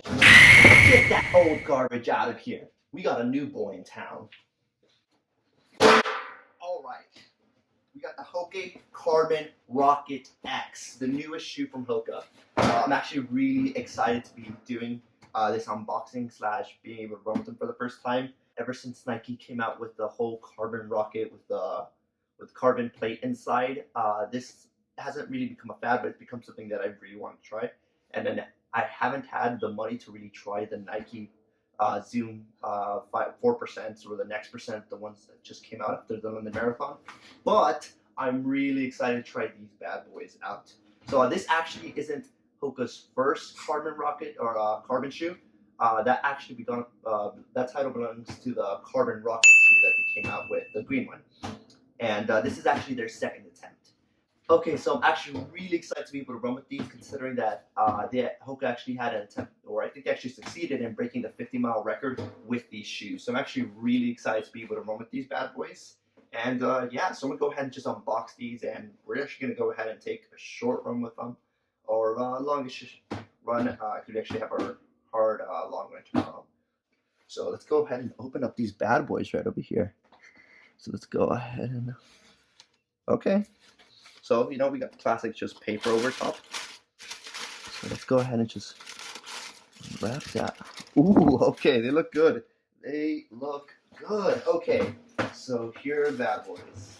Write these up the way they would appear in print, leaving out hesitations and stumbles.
Get that old garbage out of here. We got a new boy in town. Alright. We got the Hoka Carbon Rocket X, the newest shoe from Hoka. I'm actually really excited to be doing this unboxing / being able to run with them for the first time. Ever since Nike came out with the whole carbon rocket with carbon plate inside, this hasn't really become a fad, but it's become something that I really want to try. And then I haven't had the money to really try the Nike Zoom 4% or the next percent, the ones that just came out after the London Marathon. But I'm really excited to try these bad boys out. So this actually isn't Hoka's first carbon rocket or carbon shoe. That title belongs to the carbon rocket shoe that they came out with, the green one. And this is actually their second attempt. Okay, so I'm actually really excited to be able to run with these, considering that Hoka actually had an attempt, or I think they actually succeeded in breaking the 50-mile record with these shoes. So I'm actually really excited to be able to run with these bad boys. And yeah, so I'm going to go ahead and just unbox these, and we're actually going to go ahead and take a short run with them, or longish run. Could actually have our hard long run tomorrow. So let's go ahead and open up these bad boys right over here. So let's go ahead and, okay. So, you know, we got the classic just paper over top. So let's go ahead and just wrap that. Ooh, okay, they look good. They look good. Okay, so here are the bad boys.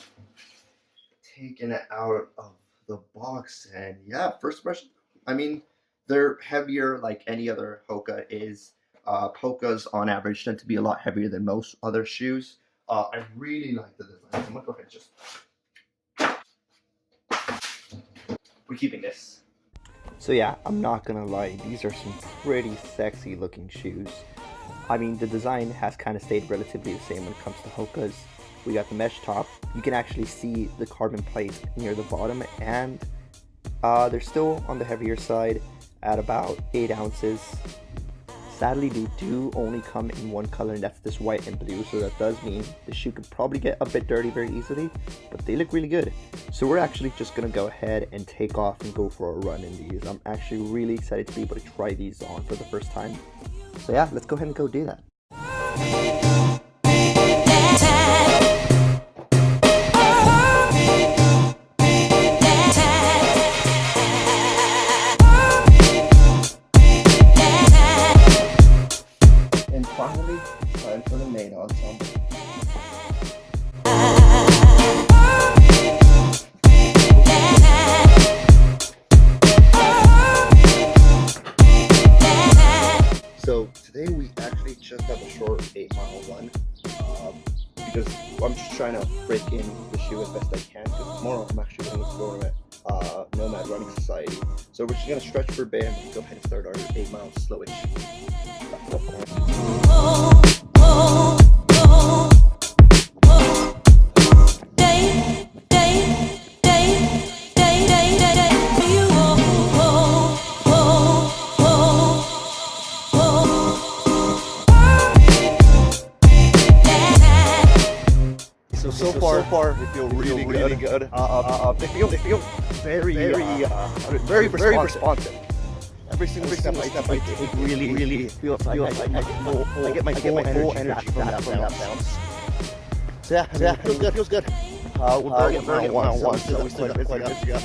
Taking it out of the box, and yeah, first impression, I mean, they're heavier like any other Hoka is. Hokas on average tend to be a lot heavier than most other shoes. I really like the design. I'm gonna go ahead and just, we're keeping this. So yeah, I'm not gonna lie, these are some pretty sexy looking shoes. I mean, the design has kind of stayed relatively the same when it comes to Hokas. We got the mesh top. You can actually see the carbon plate near the bottom, and they're still on the heavier side at about 8 ounces. Sadly, they do only come in one color, and that's this white and blue, so that does mean the shoe could probably get a bit dirty very easily, but they look really good. So we're actually just gonna go ahead and take off and go for a run in these. I'm actually really excited to be able to try these on for the first time. So yeah, let's go ahead and go do that. And finally, time for the main ensemble. So today we actually just have a short 8-mile run because I'm just trying to break in the shoe as best I can, because tomorrow I'm actually going to go to Nomad Running Society. So we're just going to stretch for a bit and go ahead and start our 8-mile slowish. So far, they feel really good. They feel very responsive. Every single step I take really feels like I get my full energy from that bounce. So yeah, feels good. We're burning it one, so we still got quite a bit to go.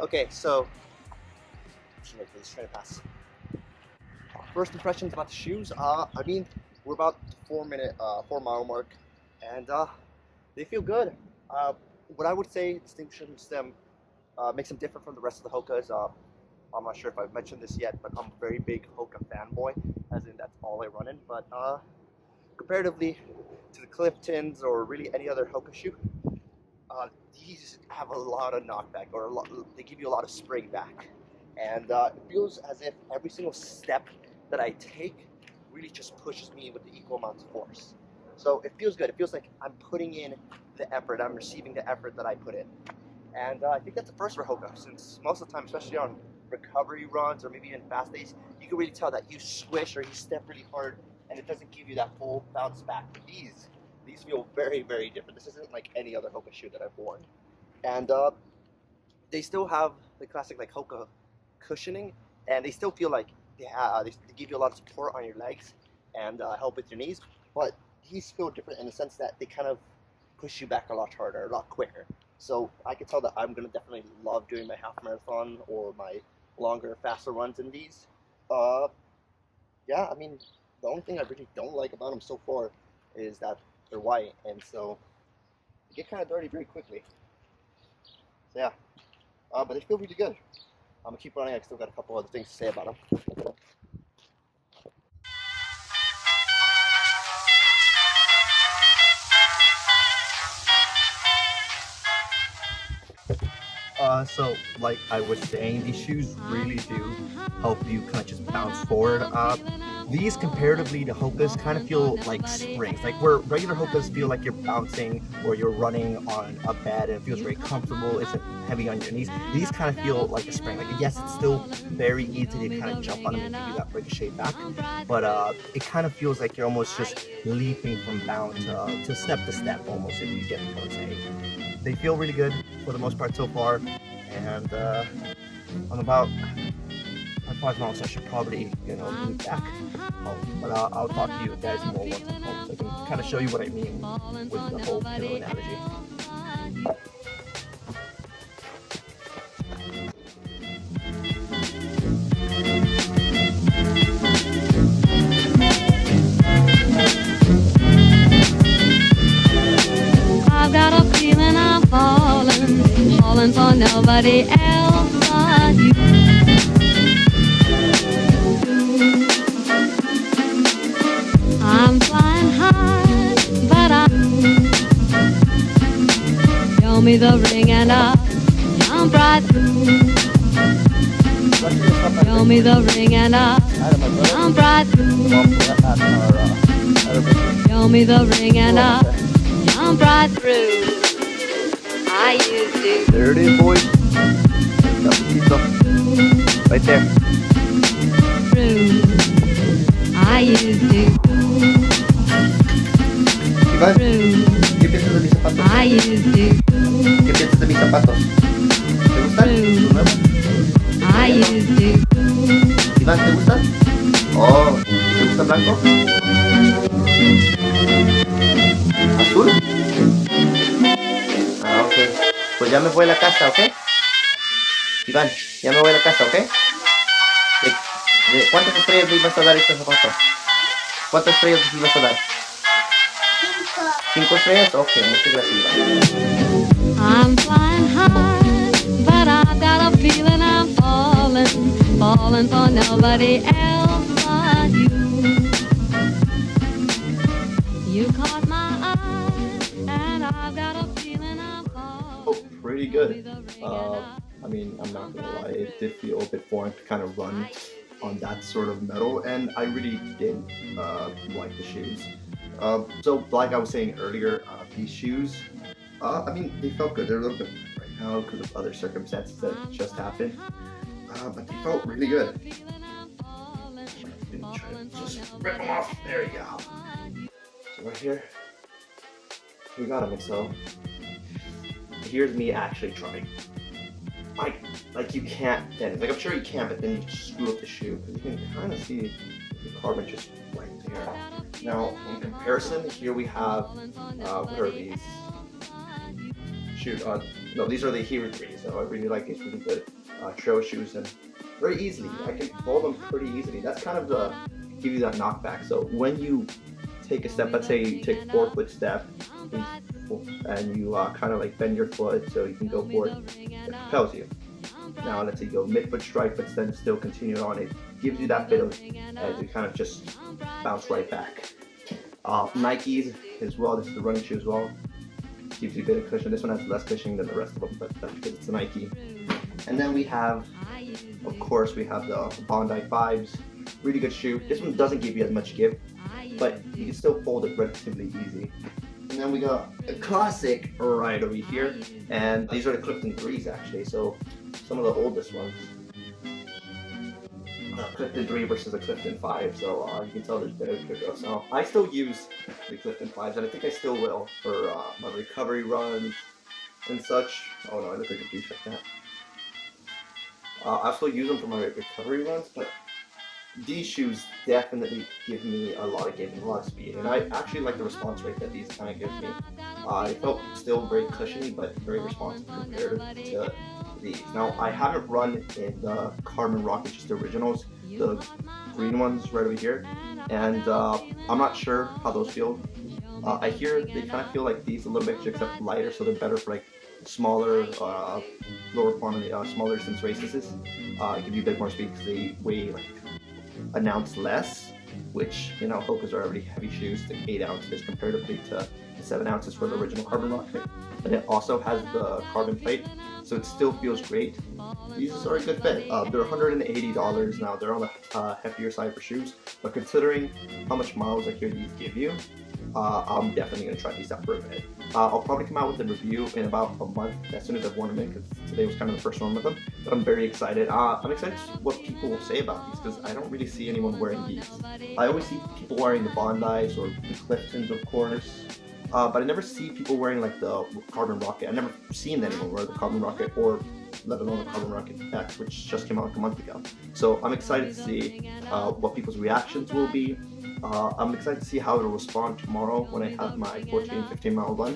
Okay, so let's try to pass. First impressions about the shoes. I mean, we're about 4 mile mark, and they feel good. What I would say distinguishes them, makes them different from the rest of the Hokas. I'm not sure if I've mentioned this yet, but I'm a very big Hoka fanboy, as in that's all I run in. But comparatively to the Cliftons or really any other Hoka shoe, these have a lot of knockback, or they give you a lot of spring back, and it feels as if every single step that I take really just pushes me with the equal amount of force. So it feels good. It feels like I'm putting in the effort. I'm receiving the effort that I put in, and I think that's a first for Hoka, since most of the time, especially on recovery runs or maybe even fast days, you can really tell that you squish or you step really hard, and it doesn't give you that full bounce back. But these feel very, very different. This isn't like any other Hoka shoe that I've worn. And they still have the classic like Hoka cushioning, and they still feel like they give you a lot of support on your legs and help with your knees. But these feel different in the sense that they kind of push you back a lot harder, a lot quicker. So I can tell that I'm gonna definitely love doing my half marathon or my longer, faster runs in these. Yeah, I mean, the only thing I really don't like about them so far is that they're white, and so they get kind of dirty very quickly. So yeah, but they feel really good. I'm gonna keep running. I still got a couple other things to say about them. So like I was saying, these shoes really do help you kind of just bounce forward. These comparatively to Hokas kind of feel like springs. Like where regular Hokas feel like you're bouncing or you're running on a bed and it feels very comfortable, isn't heavy on your knees. These kind of feel like a spring. Like yes, it's still very easy to kind of jump on them and give you that ricochet back, but it kind of feels like you're almost just leaping from bound to step almost, if you get what I'm saying. They feel really good for the most part so far, and I'm about 5 miles, so I should probably, move back home. But I'll talk to you guys more once I'm home, so I can kind of show you what I mean with the whole pillow analogy. I've got a feeling I'm falling for nobody else but you. I'm flying high, but show me the ring and I'll jump right through. Show me the ring and I'll jump right through. Show me the ring and I'll jump right through. I used to. There it is, boys. Right there. Through. I used to. Iván, ¿qué piensas de mis zapatos? I used to. ¿Qué piensas de mis zapatos? ¿Te gustan? ¿Los nuevos? I used to. Iván, ¿te gustan? Oh, ¿te gusta blanco? ¿Azul? Ah, ok. Pues ya me voy a la casa, ¿ok? Iván, ya me voy a la casa, ¿ok? ¿Cuántas estrellas le ibas a dar a este zapato? ¿Cuántas estrellas le ibas a dar? 5 estrellas? Ok, muchas gracias, Iván. I'm flying high, but I've got a feeling I'm falling for nobody else but you. You caught my eye, and I've got a feeling I'm falling. Oh, pretty good. I mean, I'm not gonna lie, it did feel a bit boring to kind of run on that sort of metal, and I really did like the shoes. So like I was saying earlier, these shoes, I mean, they felt good. They're a little bit right now because of other circumstances that just happened, but they felt really good. Try to just rip them off. There you go. So right here, we got them. So here's me actually trying. Like you can't then, like I'm sure you can, but then you screw up the shoe because you can kind of see the carbon just right there. Now in comparison, here we have what are these shoes? No, these are the Hero 3s. So I really like these, really good trail shoes, and very easily. I can fold them pretty easily. That's kind of the give you that knockback. So when you take a step, let's say you take a 4-foot step, and you kind of like bend your foot so you can go forward, it propels you. Now let's say you go mid-foot strike, but then still continue on. It gives you that bit of edge to kind of just bounce right back. Nikes as well. This is the running shoe as well. Gives you a bit of cushion. This one has less cushioning than the rest of them, but that's because it's a Nike. And then we have, of course, we have the Bondi 5s. Really good shoe. This one doesn't give you as much give, but you can still fold it relatively easy. And then we got a classic right over here, and these are the Clifton 3s actually. So some of the oldest ones. Clifton 3 versus a Clifton 5, so you can tell there's a bit of a difference. Now, I still use the Clifton 5s, and I think I still will for my recovery runs and such. Oh no, I look like a douche like that. I still use them for my recovery runs, but these shoes definitely give me a lot of give and a lot of speed, and I actually like the response rate that these kind of give me. I felt still very cushiony, but very responsive compared to these. Now, I haven't run in the Carbon Rocket, just the originals, the green ones right over here, and I'm not sure how those feel. I hear they kind of feel like these a little bit, except lighter, so they're better for like smaller, lower quantity, smaller distance races. Give you a bit more speed because they weigh like an ounce less, which, you know, Hoka's are already heavy shoes, like 8 ounces comparatively to 7 ounces for the original Carbon Rocket. And it also has the carbon plate, so it still feels great. These are a good fit. They're $180 now. They're on the heftier side for shoes, but considering how much miles I hear these give you, I'm definitely going to try these out for a bit. I'll probably come out with a review in about a month as soon as I've worn them in, because today was kind of the first one with them, but I'm very excited. I'm excited to see what people will say about these, because I don't really see anyone wearing these. I always see people wearing the Bondis or the Cliftons, of course, but I never see people wearing like the Carbon Rocket. I've never seen anyone wear the Carbon Rocket, or let alone the Carbon Rocket X, which just came out like a month ago. So I'm excited to see what people's reactions will be. I'm excited to see how it'll respond tomorrow when I have my 14-15 mile run.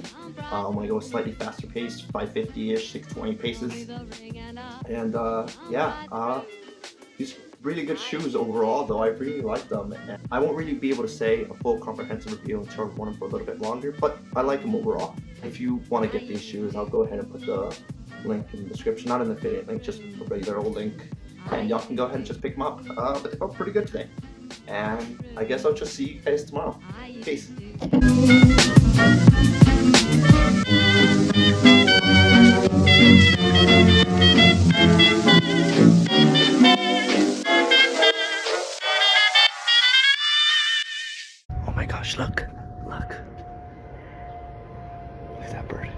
When I go a slightly faster pace, 550-ish, 620 paces. And yeah, these really good shoes overall, though. I really like them. And I won't really be able to say a full comprehensive review until I've worn them for a little bit longer, but I like them overall. If you want to get these shoes, I'll go ahead and put the link in the description, not an affiliate link, just a regular old link, and y'all can go ahead and just pick them up. But they felt pretty good today, and I guess I'll just see you guys tomorrow. Peace. Oh my gosh, look at that bird.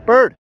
Bird!